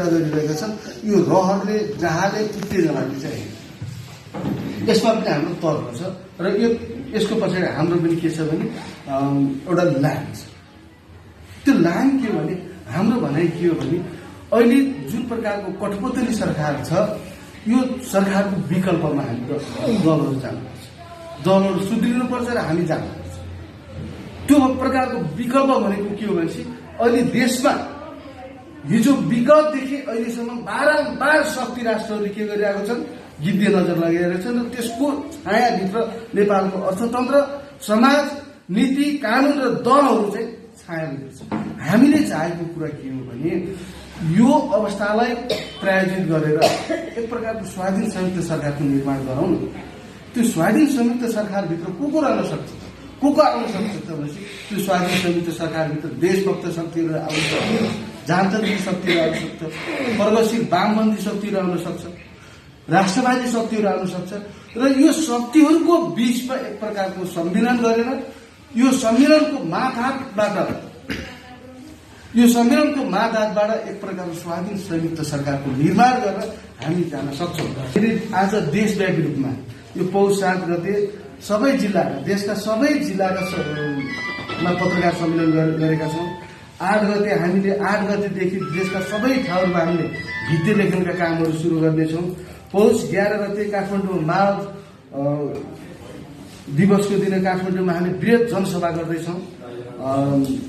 गरिरहेका छन्। यो रहरले जहाँले उत्तेजनाले चाहिँ यसमा पनि हाम्रो तर्क छ र यसको पछाडि हाम्रो पनि के छ भने एउटा लाइन छ। त्यो लाइन के भने हाम्रो भनाइ के हो भने अहिले जुन प्रकारको कठपुतली सरकार छ यो सरकारको विकल्पमा हामी दलहरू जानुपर्छ, दलहरू सुध्रिनुपर्छ र हामी जानुपर्छ। त्यो प्रकारको विकल्प भनेको के हो भनेपछि अहिले देशमा हिजो विगतदेखि अहिलेसम्म बारम्बार शक्ति राष्ट्रहरूले के गरिरहेको छन्, गिद्धे नजर लगाइरहेका छन् र त्यसको छायाभित्र नेपालको अर्थतन्त्र, समाज, नीति, कानून र दलहरू चाहिँ छायाभित्र छ। हामीले चाहेको कुरा के हो भने यो अवस्थालाई प्रायोजित गरेर एक प्रकारको स्वाधीन संयुक्त सरकारको निर्माण गरौँ। त्यो स्वाधीन संयुक्त सरकारभित्र को रहन सक्छ, को आउन सक्छ त भनेपछि त्यो स्वाधीन संयुक्त सरकारभित्र देशभक्त शक्तिहरू आउन सक्छ, जानतान्त्रिक शक्तिहरू आउन सक्छ, प्रगतिशील वामपन्थी शक्तिहरू आउन सक्छ, राष्ट्रवादी शक्तिहरू आउन सक्छ र यो शक्तिहरूको बीचमा एक प्रकारको सम्मेलन गरेर यो सम्मेलनको मातहातबाट एक प्रकारको स्वाधीन संयुक्त सरकारको निर्माण गरेर हामी जान सक्छौँ। आज देशव्यापी रूपमा यो पौष 7 गते सबै जिल्लाका, देशका सबै जिल्लाका पत्रकार सम्मेलन गरेका छौँ। 8 गते हामीले 8 गतेदेखि देशका सबै ठाउँमा हामीले भित्ते लेखनका कामहरू सुरु गर्नेछौँ। पौष 11 गते काठमाडौँमा माओ दिवसको दिन काठमाडौँमा हामी बृहत जनसभा गर्दैछौँ।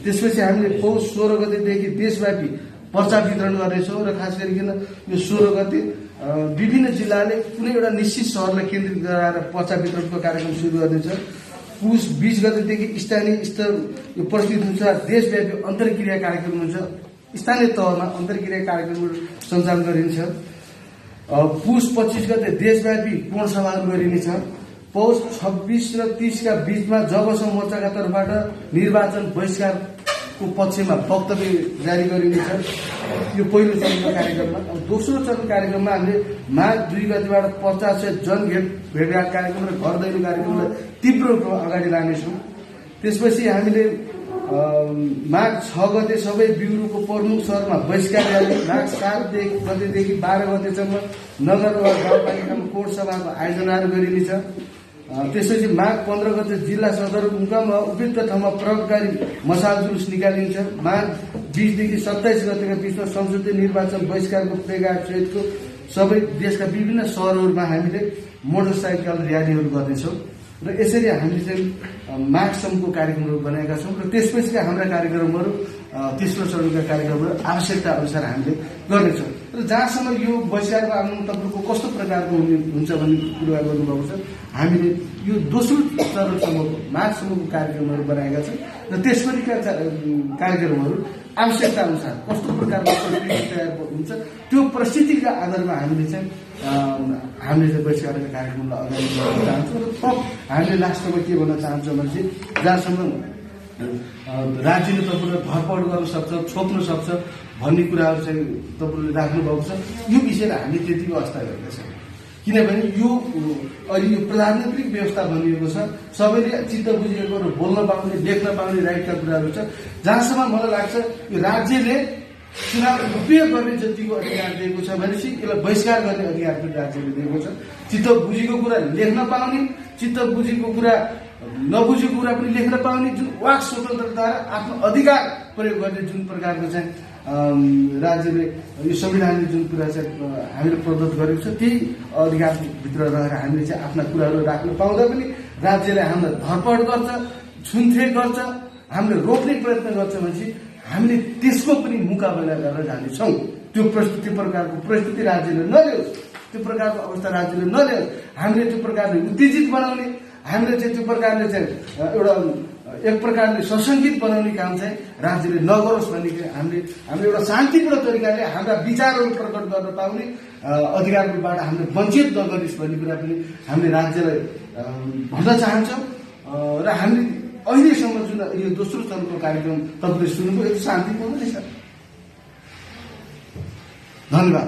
त्यसपछि हामीले पौष 16 गतेदेखि देशव्यापी पर्चा वितरण गर्नेछौँ र खास गरिकन यो 16 गते विभिन्न जिल्लाले कुनै एउटा निश्चित सहरलाई केन्द्रित गराएर पर्चा वितरणको कार्यक्रम सुरु गर्नेछ। पुष 20 गतेदेखि स्थानीय स्तर यो परिस्थिति अनुसार देशव्यापी अन्तर्क्रिया कार्यक्रम हुन्छ, स्थानीय तहमा अन्तर्क्रिया कार्यक्रमहरू सञ्चालन गरिन्छ। पुष 25 गते देशव्यापी पूर्ण सभाहरू गरिनेछ। पौष 26 र 30 का बीचमा जबसम्म मोर्चाका तर्फबाट निर्वाचन बहिष्कारको पक्षमा वक्तव्य जारी गरिनेछ। यो पहिलो चरणको कार्यक्रममा। दोस्रो चरण कार्यक्रममा हामीले माघ 2 गतेबाट 50 जनभेटघाट कार्यक्रम र घर दैलो कार्यक्रमलाई तीव्र रूपमा अगाडि लानेछौँ। त्यसपछि हामीले माघ 6 गते सबै ब्युरोको प्रमुख सहरमा बहिष्कार र्याली, माघ 7 गतेदेखि 12 गतेसम्म नगर वा गाउँपालिकामा कोट सभाको आयोजनाहरू गरिनेछ। त्यसपछि माघ 15 गते जिल्ला सदरमुकाम वा उपयुक्त ठाउँमा प्रभावकारी मसाल जुलुस निकालिन्छ। माघ 20 देखि 27 गतेका बीचमा संसदीय निर्वाचन बहिष्कारको प्लेकार्ड सहितको सबै देशका विभिन्न सहरहरूमा हामीले मोटरसाइकल र्यालीहरू गर्नेछौँ र यसरी हामीले चाहिँ माघसम्मको कार्यक्रमहरू बनाएका छौँ र त्यसपछिका हाम्रा कार्यक्रमहरू तेस्रो चरणका कार्यक्रमहरू आवश्यकता अनुसार हामीले गर्नेछौँ। र जहाँसम्म यो बहिष्कारको आन्दोलन तपाईँको कस्तो प्रकारको हुन्छ भन्ने कुरा गर्नुभएको छ, हामीले यो दोस्रो चरणसम्मको माघसम्मको कार्यक्रमहरू बनाएका छौँ र त्यसपछिका कार्यक्रमहरू आवश्यकता अनुसार कस्तो प्रकारको परिस्थिति तयार हुन्छ त्यो परिस्थितिका आधारमा हामीले चाहिँ बहिष्कारका कार्यक्रमलाई अगाडि बढाउन चाहन्छौँ। र थप हामीले लास्टमा के भन्न चाहन्छौँ भने जहाँसम्म राज्यले तपाईँलाई धरपकड गर्न सक्छ, छोप्न सक्छ भन्ने कुराहरू चाहिँ तपाईँले राख्नुभएको छ। यो विषयलाई हामीले त्यति व्यवस्था गरेका छौँ किनभने यो अहिले यो प्रजातान्त्रिक व्यवस्था बनिएको छ। सबैले चित्त बुझेको र बोल्न पाउने, लेख्न पाउने राइटका कुराहरू छ। जहाँसम्म मलाई लाग्छ यो राज्यले चुनाव उपयोग गर्ने जतिको अधिकार दिएको छ भनेपछि यसलाई बहिष्कार गर्ने अधिकार पनि राज्यले दिएको छ। चित्त बुझेको कुरा लेख्न पाउने, चित्त बुझेको कुरा नबुझेको कुरा पनि लेख्न पाउने, जुन वाक स्वतन्त्रता र आफ्नो अधिकार प्रयोग गर्ने जुन प्रकारको चाहिँ राज्यले यो संविधानले जुन कुरा चाहिँ हामीले प्रदत्त गरेको छ त्यही अधिकारभित्र रहेर हामीले चाहिँ आफ्ना कुराहरू राख्न पाउँदा पनि राज्यले हामीलाई धरपकड गर्छ, छुनथेट गर्छ, हामीले रोक्ने प्रयत्न गर्छ भनेपछि हामीले त्यसको पनि मुकाबला गरेर जानेछौँ। त्यो प्रकारको परिस्थिति राज्यले नल्याओस्, त्यो प्रकारको अवस्था राज्यले नल्याओस्। हामीले त्यो प्रकारले उत्तेजित बनाउने, हामीले चाहिँ त्यो प्रकारले चाहिँ एउटा एक प्रकारले सशङ्कित बनाउने काम चाहिँ राज्यले नगरोस् भन्ने हामीले एउटा शान्तिपूर्ण तरिकाले हाम्रा विचारहरू प्रकट गर्न पाउने अधिकारबाट हामीले वञ्चित नगरिस् भन्ने कुरा पनि हामीले राज्यलाई भन्न चाहन्छौँ। र हामीले अहिलेसम्म जुन यो दोस्रो चरणको कार्यक्रम तपाईँले सुन्नुभयो यो शान्तिपूर्ण नै छ। धन्यवाद।